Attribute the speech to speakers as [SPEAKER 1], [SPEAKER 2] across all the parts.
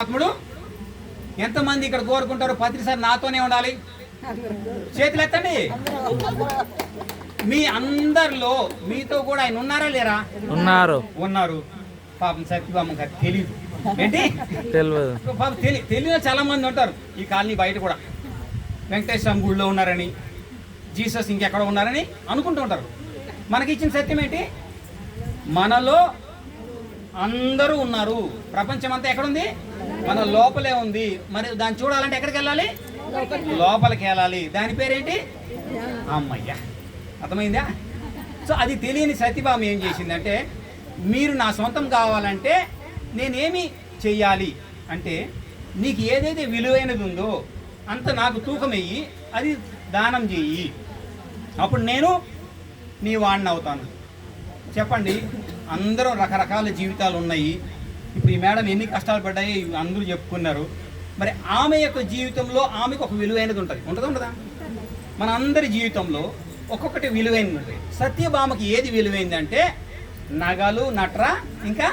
[SPEAKER 1] ఆత్ముడు ఎంతమంది ఇక్కడ కోరుకుంటారు ప్రతిసారి నాతోనే ఉండాలి? చేతులు ఎత్తండి. మీ అందరిలో మీతో కూడా ఆయన ఉన్నారా లేరా? ఉన్నారు. పాపం సత్యభామ గారు తెలియదు. ఏంటి తెలియదు? పాపం తెలియదు. చాలా మంది ఉంటారు ఈ కాలనీ బయట కూడా. వెంకటేశ్వర గుడిలో ఉన్నారని, జీసస్ ఇంకెక్కడ ఉన్నారని అనుకుంటూ ఉంటారు. మనకి ఇచ్చిన సత్యం ఏంటి? మనలో అందరూ ఉన్నారు. ప్రపంచం అంతా ఎక్కడుంది? మన లోపలే ఉంది. మరి దాన్ని చూడాలంటే ఎక్కడికి వెళ్ళాలి? లోపలికి వెళ్ళాలి. దాని పేరేంటి? అమ్మయ్య, అర్థమైందా? సో అది తెలియని సత్యభామ ఏం చేసిందంటే, మీరు నా సొంతం కావాలంటే నేనేమి చెయ్యాలి అంటే, నీకు ఏదైతే విలువైనది ఉందో అంత నాకు తూకం వెయ్యి, అది దానం చెయ్యి, అప్పుడు నేను నీ వాడిని అవుతాను. చెప్పండి, అందరూ రకరకాల జీవితాలు ఉన్నాయి. ఇప్పుడు ఈ మేడం ఎన్ని కష్టాలు పడ్డాయి అందరూ చెప్పుకున్నారు. మరి ఆమె యొక్క జీవితంలో ఆమెకు ఒక విలువైనది ఉంటుంది. ఉంటుందా? మన అందరి జీవితంలో ఒక్కొక్కటి విలువైనది ఉంటుంది. సత్యభామకి ఏది విలువైందంటే నగలు, నట్ర, ఇంకా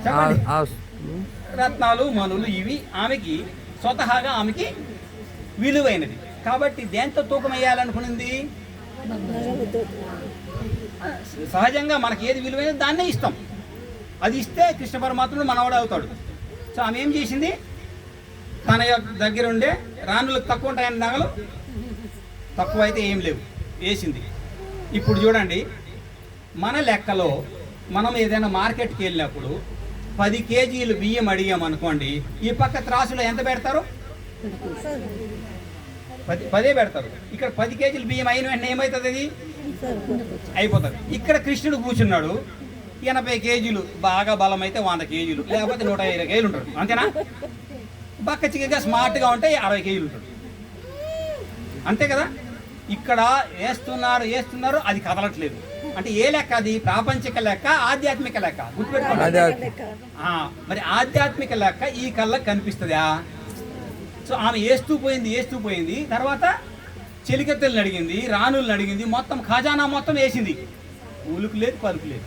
[SPEAKER 1] చెప్పండి రత్నాలు, మనులు, ఇవి ఆమెకి స్వతహాగా ఆమెకి విలువైనది. కాబట్టి దేంతో తూకం వేయాలనుకునింది? సహజంగా మనకి ఏది విలువైనది దాన్నే ఇస్తాం. అది ఇస్తే కృష్ణ పరమాత్ముడు మనవాడు అవుతాడు. సో ఆమె ఏం చేసింది? తన యొక్క దగ్గర ఉండే రాణులకు తక్కువ ఉంటాయని నగలు, తక్కువ అయితే ఏం లేవు, వేసింది. ఇప్పుడు చూడండి, మన లెక్కలో మనం ఏదైనా మార్కెట్కి వెళ్ళినప్పుడు 10 కేజీలు బియ్యం అడిగామనుకోండి, ఈ పక్క త్రాసులో ఎంత పెడతారు? 10 పెడతారు. ఇక్కడ 10 కేజీలు బియ్యం అయిన వెంటనే ఏమవుతుంది? అది అయిపోతుంది. ఇక్కడ కృష్ణుడు కూర్చున్నాడు, 80 కేజీలు, బాగా బలం అయితే 100 కేజీలు, లేకపోతే 120 కేజీలు ఉంటాడు. అంతేనా? బక్క చిక్కగా స్మార్ట్గా ఉంటే 60 కేజీలు ఉంటాడు. అంతే కదా? ఇక్కడ వేస్తున్నారు, అది కదలట్లేదు. అంటే ఏ లెక్క? అది ప్రాపంచిక లెక్క, ఆధ్యాత్మిక లెక్క. గుర్తుపెట్టుకోండి. మరి ఆధ్యాత్మిక లెక్క ఈ కళ్ళకి కనిపిస్తుందా? సో ఆమె వేస్తూ పోయింది. తర్వాత చెలికత్తెలను అడిగింది, రాణులను అడిగింది, మొత్తం ఖజానా మొత్తం వేసింది. ఉలుకు లేదు, పలుకు లేదు.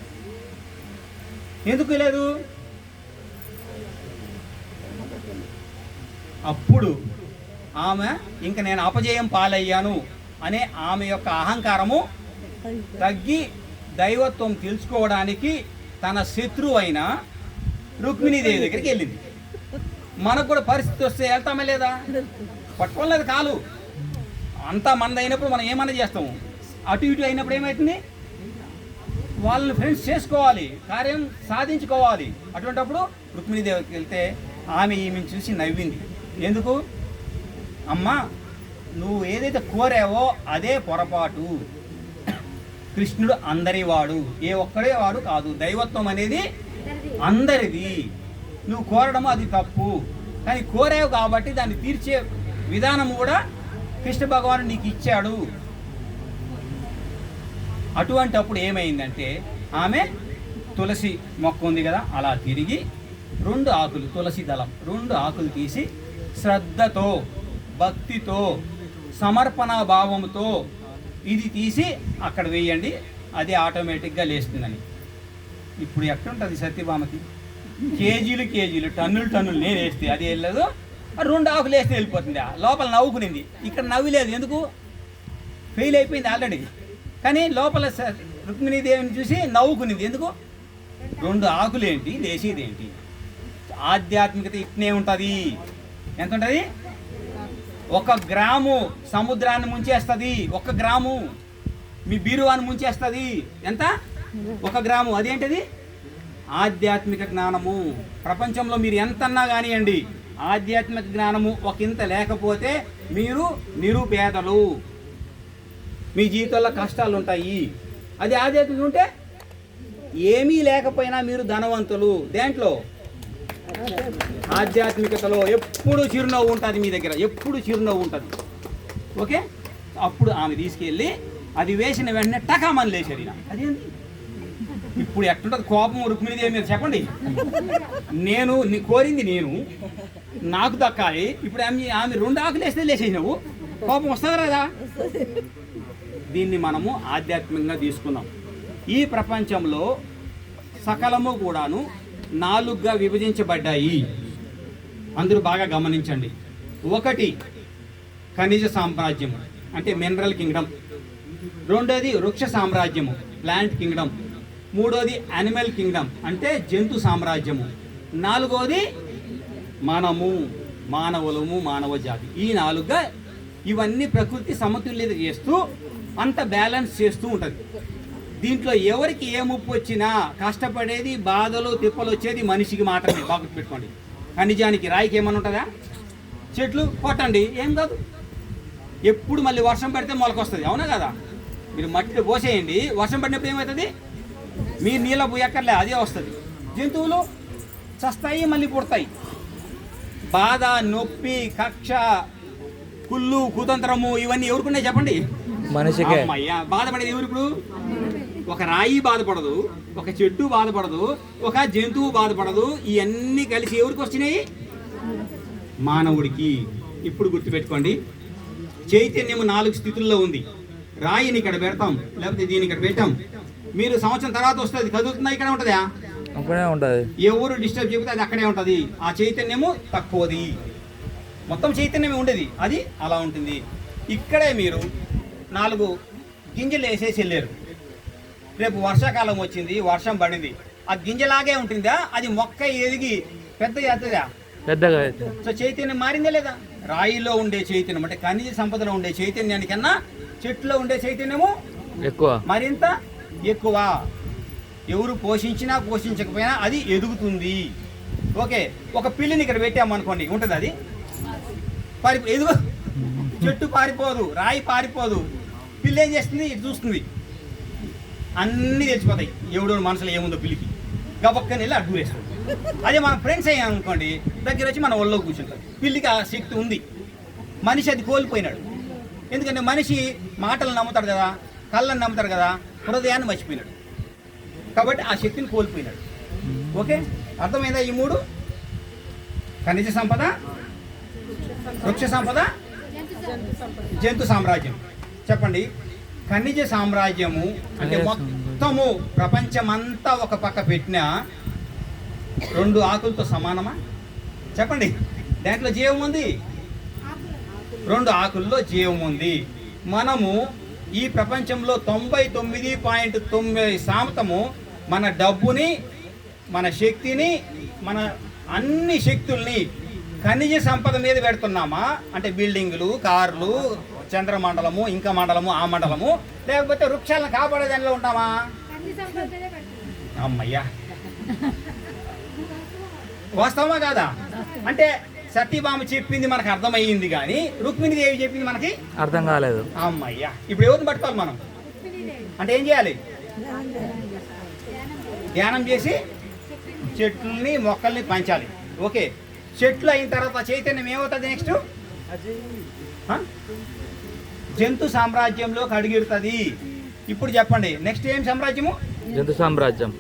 [SPEAKER 1] ఎందుకు లేదు? అప్పుడు ఆమె ఇంక నేను అపజయం పాలయ్యాను అనే ఆమె యొక్క అహంకారము తగ్గి దైవత్వం తెలుసుకోవడానికి తన శత్రువు అయిన రుక్మిణీదేవి దగ్గరికి వెళ్ళింది. మనకు కూడా పరిస్థితి వస్తే వెళ్తామే లేదా? పట్టుకోలేదు కాలు. అంతా మంది అయినప్పుడు మనం ఏమన్నా చేస్తాము. అటు ఇటు అయినప్పుడు ఏమవుతుంది? వాళ్ళని ఫ్రెండ్స్ చేసుకోవాలి, కార్యం సాధించుకోవాలి. అటువంటిప్పుడు రుక్మిణీదేవికి వెళ్తే ఆమె ఈమెను చూసి నవ్వింది. ఎందుకు? అమ్మా, నువ్వు ఏదైతే కోరావో అదే పొరపాటు. కృష్ణుడు అందరి వాడు, ఏ ఒక్కడే వాడు కాదు. దైవత్వం అనేది అందరిది. నువ్వు కోరడం అది తప్పు, కానీ కోరావు కాబట్టి దాన్ని తీర్చే విధానం కూడా కృష్ణ భగవానుడు నీకు ఇచ్చాడు. అటువంటి అప్పుడు ఏమైందంటే, ఆమె తులసి మొక్క ఉంది కదా, అలా తిరిగి 2 ఆకులు, తులసి దళం 2 ఆకులు తీసి శ్రద్ధతో, భక్తితో, సమర్పణ భావంతో ఇది తీసి అక్కడ వేయండి, అది ఆటోమేటిక్గా లేస్తుందని. ఇప్పుడు ఎట్లుంటుంది సత్యభామకి? కేజీలు, టన్నులు నేను వేస్తే అది వెళ్ళదు. 2 ఆకులు వేస్తే వెళ్ళిపోతుంది. లోపల నవ్వుకునింది, ఇక్కడ నవ్వులేదు. ఎందుకు? ఫెయిల్ అయిపోయింది ఆల్రెడీ. కానీ లోపల రుక్మిణీదేవిని చూసి నవ్వుకునింది. ఎందుకు? 2 ఆకులు ఏంటి, లేచేది ఏంటి? ఆధ్యాత్మికత ఇట్నే ఉంటుంది. ఎంత ఉంటుంది? 1 గ్రాము సముద్రాన్ని ముంచేస్తుంది. 1 గ్రాము మీ బీరువాన్ని ముంచేస్తుంది. ఎంత? 1 గ్రాము. అదేంటిది? ఆధ్యాత్మిక జ్ఞానము. ప్రపంచంలో మీరు ఎంతన్నా కానివ్వండి, ఆధ్యాత్మిక జ్ఞానము ఒకంత లేకపోతే మీరు నిరుపేదలు, మీ జీవితంలో కష్టాలు ఉంటాయి. అది ఆధ్యాత్మికత ఉంటే ఏమీ లేకపోయినా మీరు ధనవంతులు. దేంట్లో? ఆధ్యాత్మికతలో ఎప్పుడు చిరునవ్వు ఉంటుంది మీ దగ్గర, ఎప్పుడు చిరునవ్వు ఉంటుంది. ఓకే? అప్పుడు ఆమె తీసుకెళ్ళి అది వేసిన వెంటనే టకామని లేచారు. అదేంటి? ఇప్పుడు ఎట్లుంటుంది కోపం రుక్మిణీదేవి మీద? చెప్పండి. నేను కోరింది నేను, నాకు దక్కాలి. ఇప్పుడు ఆమె 2 ఆకులు వేస్తే లేచేసినావు, కోపం వస్తుంది కదా? దీన్ని మనము ఆధ్యాత్మికంగా తీసుకున్నాం. ఈ ప్రపంచంలో సకలము కూడాను 4గా విభజించబడ్డాయి. అందరూ బాగా గమనించండి. ఒకటి ఖనిజ సామ్రాజ్యము అంటే మినరల్ కింగ్డమ్, రెండోది వృక్ష సామ్రాజ్యము ప్లాంట్ కింగ్డమ్, మూడోది యానిమల్ కింగ్డమ్ అంటే జంతు సామ్రాజ్యము, నాలుగోది మానవులము మానవ జాతి. ఈ నాలుగుగా ఇవన్నీ ప్రకృతి సమతుల్యత చేస్తూ అంత బ్యాలెన్స్ చేస్తూ ఉంటుంది. దీంట్లో ఎవరికి ఏ ముప్పు వచ్చినా కష్టపడేది బాధలు తిప్పలు వచ్చేది మనిషికి మాత్రమే. బాగా పెట్టుకోండి. ఖనిజానికి రాయికి ఏమన్నా ఉంటుందా? చెట్లు కొట్టండి ఏం కాదు. ఎప్పుడు మళ్ళీ వర్షం పడితే మొలకొస్తుంది, అవునా కదా? మీరు మట్టిలో పోసేయండి, వర్షం పడినప్పుడు ఏమవుతుంది? మీరు నీళ్ళ పోయక్కర్లే, అదే వస్తుంది. జంతువులు చస్తాయి, మళ్ళీ పుడతాయి. బాధ, నొప్పి, కక్ష, కుళ్ళు, కుతంత్రము ఇవన్నీ ఎవరికున్నాయి చెప్పండి?
[SPEAKER 2] మనిషికే.
[SPEAKER 1] అమ్మయ్యా, బాధపడేది ఎవరు? ఇప్పుడు ఒక రాయి బాధపడదు, ఒక చెట్టు బాధపడదు, ఒక జంతువు బాధపడదు. ఇవన్నీ కలిసి ఎవరికి వచ్చినాయి? మానవుడికి. ఇప్పుడు గుర్తుపెట్టుకోండి, చైతన్యము 4 స్థితుల్లో ఉంది. రాయిని ఇక్కడ పెడతాం, లేకపోతే దీన్ని ఇక్కడ పెట్టాం. మీరు సంవత్సరం తర్వాత వస్తుంది, కదులుతుందా? ఇక్కడ ఉంటుందా?
[SPEAKER 2] అక్కడే ఉంటుంది.
[SPEAKER 1] ఎవరు డిస్టర్బ్ చెబితే అది అక్కడే ఉంటుంది. ఆ చైతన్యము తక్కువది, మొత్తం చైతన్యమే ఉండేది, అది అలా ఉంటుంది. ఇక్కడే మీరు 4 గింజలు వేసేసి వెళ్ళారు. రేపు వర్షాకాలం వచ్చింది, వర్షం పడింది, ఆ గింజలాగే ఉంటుందా? అది మొక్క ఎదిగి పెద్ద అవుతుందా?
[SPEAKER 2] పెద్దగా.
[SPEAKER 1] సో చైతన్యం మారిందా లేదా? రాయిలో ఉండే చైతన్యం అంటే ఖనిజ సంపదలో ఉండే చైతన్యానికన్నా చెట్టులో ఉండే చైతన్యము
[SPEAKER 2] ఎక్కువ,
[SPEAKER 1] మరింత ఎక్కువ. ఎవరు పోషించినా పోషించకపోయినా అది ఎదుగుతుంది. ఓకే, ఒక పిల్లిని ఇక్కడ పెట్టామనుకోండి, ఉంటుంది అది ఎదుగు. చెట్టు పారిపోదు, రాయి పారిపోదు, పిల్లి ఏం చేస్తుంది? ఇటు చూస్తుంది, అన్నీ తెలిసిపోతాయి ఎవడో మనసులో ఏముందో పిల్లికి. గబక్కని వెళ్ళి అడ్డు వేస్తుంది. అదే మన ఫ్రెండ్స్ అయ్యామనుకోండి, దగ్గర వచ్చి మన ఒళ్ళో కూర్చుంటారు. పిల్లికి ఆ శక్తి ఉంది, మనిషి అది కోల్పోయినాడు. ఎందుకంటే మనిషి మాటలు నమ్ముతాడు కదా, కళ్ళని నమ్ముతాడు కదా, హృదయాన్ని మర్చిపోయినాడు. కాబట్టి ఆ శక్తిని కోల్పోయినాడు. ఓకే, అర్థమైందా? ఈ 3: ఖనిజ సంపద, వృక్ష సంపద, జంతు సామ్రాజ్యం. చెప్పండి, ఖనిజ సామ్రాజ్యము అంటే మొత్తము ప్రపంచమంతా ఒక పక్క పెట్టినా 2 ఆకులతో సమానమా? చెప్పండి. దాంట్లో జీవం ఉంది, 2 ఆకుల్లో జీవం ఉంది. మనము ఈ ప్రపంచంలో 99.9% మన డబ్బుని, మన శక్తిని, మన అన్ని శక్తుల్ని ఖనిజ సంపద మీద పెడుతున్నామా? అంటే బిల్డింగులు, కార్లు, చంద్రమండలము, ఇంకా మండలము, ఆ మండలము, లేకపోతే వృక్షాలను కాపాడే దానిలో ఉంటామా? అమ్మయ్యా, వాస్తవమా కాదా? అంటే సత్యభామ చెప్పింది మనకు అర్థమయ్యింది, కానీ రుక్మిణీదేవి చెప్పింది మనకి
[SPEAKER 2] అర్థం కాలేదు.
[SPEAKER 1] అమ్మయ్యా, ఇప్పుడు ఎవరిని పట్టుకోవాలి మనం? అంటే ఏం చేయాలి? ధ్యానం చేసి చెట్లని, మొక్కల్ని పెంచాలి. ఓకే, చెట్లు అయిన తర్వాత చైతన్యం ఏమవుతుంది? నెక్స్ట్ జంతు సామ్రాజ్యంలోకి అడుగుతుంది. ఇప్పుడు చెప్పండి, నెక్స్ట్ ఏం సామ్రాజ్యము?
[SPEAKER 2] జంతు సామ్రాజ్యం.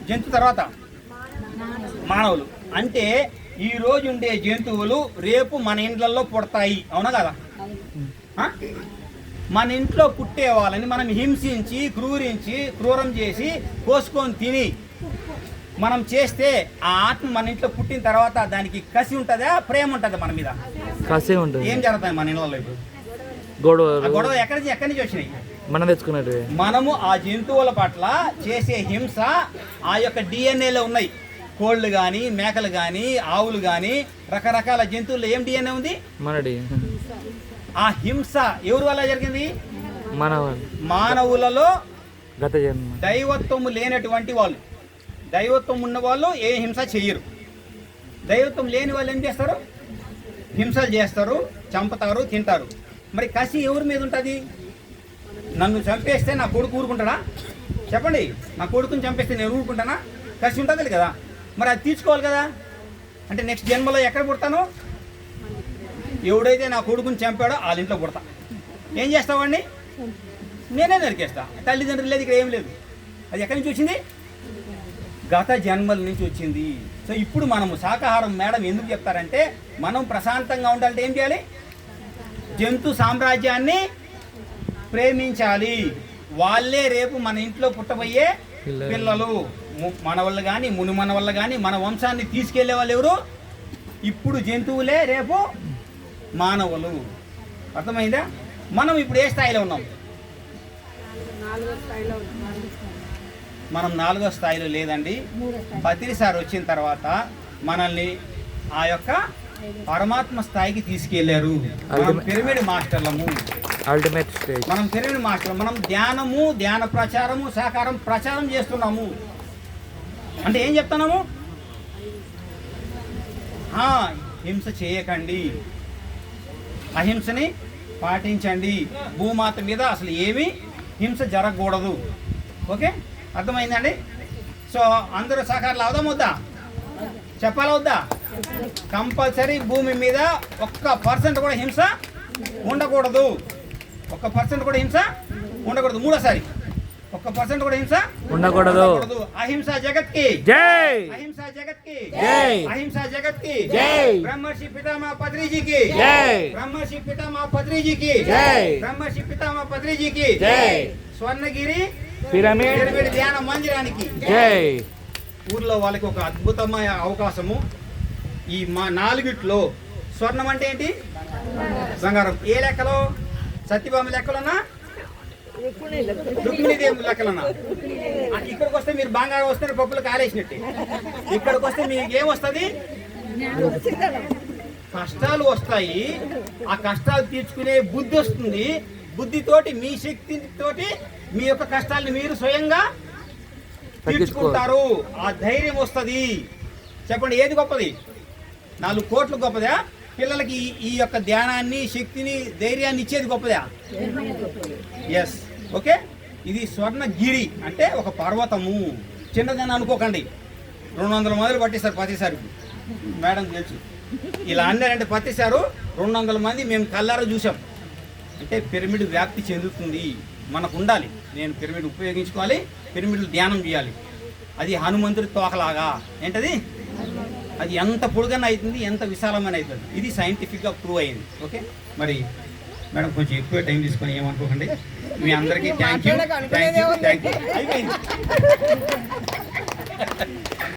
[SPEAKER 1] జంతు తర్వాత మానవులు. అంటే ఈ రోజు ఉండే జంతువులు రేపు మన ఇండ్లలో పుడతాయి, అవునా కదా? మన ఇంట్లో పుట్టే వాళ్ళని మనం హింసించి, క్రూరం చేసి, కోసుకొని తిని మనం చేస్తే ఆ ఆత్మ మన ఇంట్లో పుట్టిన తర్వాత దానికి కసి ఉంటుందా, ప్రేమ ఉంటుందా మన మీద?
[SPEAKER 2] కసి ఉంటుంది.
[SPEAKER 1] ఏం జరుగుతాయి మన ఇళ్ళలో ఇప్పుడు? గొడవ ఎక్కడి నుంచి వచ్చినాయి?
[SPEAKER 2] మనం తెచ్చుకున్నట్టు.
[SPEAKER 1] మనము ఆ జంతువుల పట్ల చేసే హింస ఆ యొక్క డిఎన్ఏలో ఉన్నాయి. కోళ్ళు కానీ, మేకలు కానీ, ఆవులు కానీ, రకరకాల జంతువుల్లో ఏం డిఎన్ఏ ఉంది?
[SPEAKER 2] మన
[SPEAKER 1] ఆ హింస ఎవరి వల్ల జరిగింది? మానవులలో
[SPEAKER 2] గత జన్మ.
[SPEAKER 1] దైవత్వము లేనటువంటి వాళ్ళు, దైవత్వం ఉన్న వాళ్ళు ఏ హింస చెయ్యరు. దైవత్వం లేని వాళ్ళు ఏం చేస్తారు? హింసలు చేస్తారు, చంపుతారు, తింటారు. మరి కసి ఎవరి మీద ఉంటుంది? నన్ను చంపేస్తే నా కొడుకు ఊరుకుంటాడా? చెప్పండి, నా కొడుకుని చంపేస్తే నేను ఊరుకుంటానా? కసి ఉంటుంది కదా, మరి అది తీర్చుకోవాలి కదా. అంటే నెక్స్ట్ జన్మలో ఎక్కడ పుడతాను? ఎవడైతే నా కొడుకుని చంపాడో వాళ్ళ ఇంట్లో పుడతా. ఏం చేస్తావాడిని? నేనే నరికేస్తా. తల్లిదండ్రులు లేదు, ఇక్కడ ఏం లేదు. అది ఎక్కడి నుంచి వచ్చింది? గత జన్మల నుంచి వచ్చింది. సో ఇప్పుడు మనము శాకాహారం మేడం ఎందుకు చెప్తారంటే, మనం ప్రశాంతంగా ఉండాలంటే ఏం చేయాలి? జంతు సామ్రాజ్యాన్ని ప్రేమించాలి. వాళ్ళే రేపు మన ఇంట్లో పుట్టబోయే పిల్లలు. మన వల్ల కానీ, ముని మన వల్ల కానీ మన వంశాన్ని తీసుకెళ్లే వాళ్ళు ఎవరు? ఇప్పుడు జంతువులే, రేపు మానవులు. అర్థమైందా? మనం ఇప్పుడు ఏ స్థాయిలో ఉన్నాం? మనం 4వ స్థాయిలో లేదండి. పత్రిసారి వచ్చిన తర్వాత మనల్ని ఆ యొక్క పరమాత్మ స్థాయికి తీసుకెళ్లారు. మనం పిరమిడ్ మాస్టర్లము,
[SPEAKER 2] అల్టిమేట్ స్టేజ్.
[SPEAKER 1] మనం పిరమిడ్ మాస్టర్. మనం ధ్యానము, ధ్యాన ప్రచారము, సహకారం ప్రచారం చేస్తున్నాము. అంటే ఏం చెప్తున్నాము? హింస చేయకండి, అహింసని పాటించండి, భూమాత మీద అసలు ఏమీ హింస జరగకూడదు. ఓకే, అర్థమైందండి? సో అందరూ సహకారాలు అవుదాం వద్దా? చెప్పాలా వద్దా? కంపల్సరీ భూమి మీద 1% కూడా హింస ఉండకూడదు. 1% కూడా హింస ఉండకూడదు. మూడోసారి 1% కూడా హింస
[SPEAKER 2] ఉండకూడదు.
[SPEAKER 1] అహింస జగత్ కి
[SPEAKER 2] జై,
[SPEAKER 1] అహింస జగత్ కి
[SPEAKER 2] జై,
[SPEAKER 1] అహింస జగత్ కి
[SPEAKER 2] జై,
[SPEAKER 1] బ్రహ్మర్షి పితామహ పత్రిజీకి
[SPEAKER 2] జై,
[SPEAKER 1] బ్రహ్మర్షి పితామహ పత్రిజీకి
[SPEAKER 2] జై,
[SPEAKER 1] బ్రహ్మర్షి పితామహ పత్రిజీకి
[SPEAKER 2] జై,
[SPEAKER 1] స్వర్ణగిరి
[SPEAKER 2] పిరమిడ్
[SPEAKER 1] ధ్యాన మందిరానికి
[SPEAKER 2] జై.
[SPEAKER 1] ఊర్లో వాళ్ళకి ఒక అద్భుతమైన అవకాశము. ఈ మా 4గిట్లో స్వర్ణం అంటే ఏంటి? బంగారం. ఏ లెక్కలో? సత్యభామ లెక్కలోనా, రుక్మిణీదేవి లెక్కలోనా? ఇక్కడికి వస్తే మీరు బంగారం వస్తే పప్పులు కాలేసినట్టే. ఇక్కడికి వస్తే మీకు ఏమొస్తుంది? కష్టాలు వస్తాయి. ఆ కష్టాలు తీర్చుకునే బుద్ధి వస్తుంది. బుద్ధితోటి, మీ శక్తితోటి మీ యొక్క కష్టాలను మీరు స్వయంగా తీర్చుకుంటారు. ఆ ధైర్యం వస్తుంది. చెప్పండి, ఏది గొప్పది? 4 కోట్లు గొప్పదా? పిల్లలకి ఈ యొక్క ధ్యానాన్ని, శక్తిని, ధైర్యాన్ని ఇచ్చేది గొప్పదా? ఎస్. ఓకే, ఇది స్వర్ణగిరి అంటే ఒక పర్వతము. చిన్నదని అనుకోకండి. 200 మందిలు పట్టేశారు ప్రతిసారి. మేడం తెలుసు, ఇలా అన్నారంటే పట్టేశారు. 200 మంది మేము కళ్ళారా చూసాం. అంటే పిరమిడ్ వ్యాప్తి చెందుతుంది. మనకు ఉండాలి. నేను పిరమిడ్ ఉపయోగించుకోవాలి, పిరమిడ్లు ధ్యానం చేయాలి. అది హనుమంతుడి తోకలాగా. ఏంటది? అది ఎంత పొడుగన అవుతుంది, ఎంత విశాలమైన అవుతుంది. ఇది సైంటిఫిక్గా ప్రూవ్ అయింది. ఓకే, మరి మేడం కొంచెం ఎక్కువ టైం తీసుకొని ఏమనుకోకండి. మీ అందరికీ థ్యాంక్ యూ. అయిపోయింది.